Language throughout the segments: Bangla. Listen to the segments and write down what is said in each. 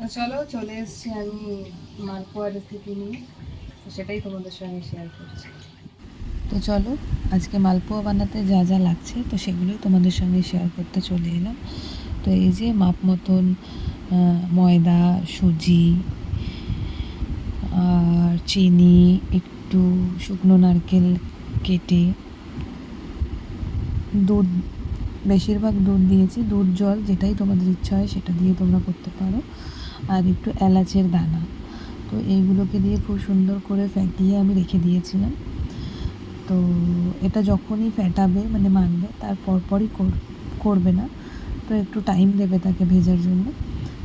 চলো চলে এসেছি আমি মালপোয়া রেসিপি নিয়ে, তো সেটাই তোমাদের সঙ্গে শেয়ার করছি। তো চলো আজকে মালপোয়া বানাতে যা যা লাগছে তো সেগুলোই তোমাদের সঙ্গে শেয়ার করতে চলে এলাম। তো এই যে মাপ মতন ময়দা, সুজি আর চিনি, একটু শুকনো নারকেল কেটে, দুধ, বেশিরভাগ দুধ দিয়েছি, দুধ জল যেটাই তোমাদের ইচ্ছা হয় সেটা দিয়ে তোমরা করতে পারো, আর একটু এলাচের দানা। তো এইগুলোকে দিয়ে খুব সুন্দর করে ফ্যাটিয়ে আমি রেখে দিয়েছিলাম। তো এটা যখনই ফ্যাটাবে মানে মাখবে তার পরপরই করবে না, তো একটু টাইম দেবে তাকে ভেজার জন্য।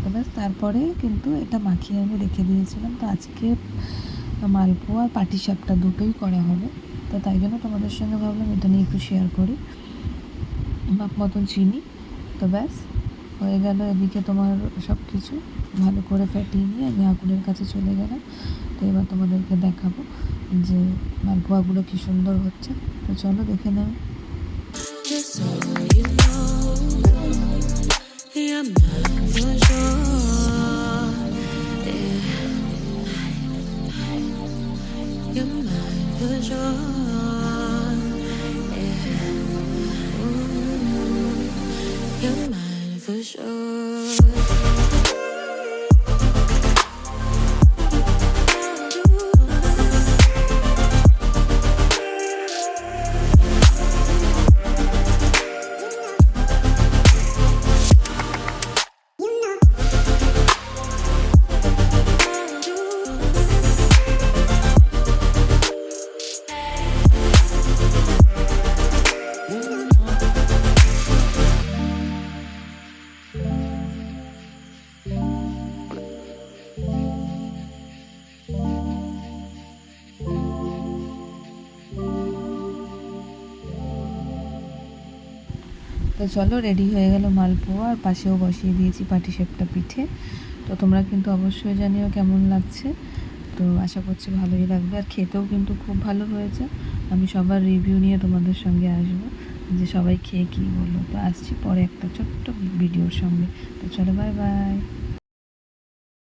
তো ব্যাস তারপরে কিন্তু এটা মাখিয়ে আমি রেখে দিয়েছিলাম। তো আজকে মালপোয়া আর পাটিসাপটা দুটোই করা হবে, তো তাই জন্য তোমাদের সঙ্গে ভাবলাম এটা নিয়ে একটু শেয়ার করি। মাপ মতন চিনি, তো ব্যাস হয়ে গেল। এদিকে তোমার সব কিছু ভালো করে ফ্যাটিয়ে নিয়ে আমি আগুনের কাছে চলে গেলাম। তো এবার তোমাদেরকে দেখাবো যে মালপোয়াগুলো কী সুন্দর হচ্ছে। তো চলো দেখে নাও। You're mine for sure. তো চলো রেডি হয়ে গেল মালপোয়া, আর পাশেও বসিয়ে দিয়েছি পাটিসাপটা পিঠে। তো তোমরা কিন্তু অবশ্যই জানিও কেমন লাগছে। তো আশা করছি ভালোই লাগবে, আর খেতেও কিন্তু খুব ভালো হয়েছে। আমি সবার রিভিউ নিয়ে তোমাদের সঙ্গে আসবো যে সবাই খেয়ে কী বললো। তো আসছি পরে একটা ছোট্ট ভিডিওর সঙ্গে। তো চলো বাই বাই।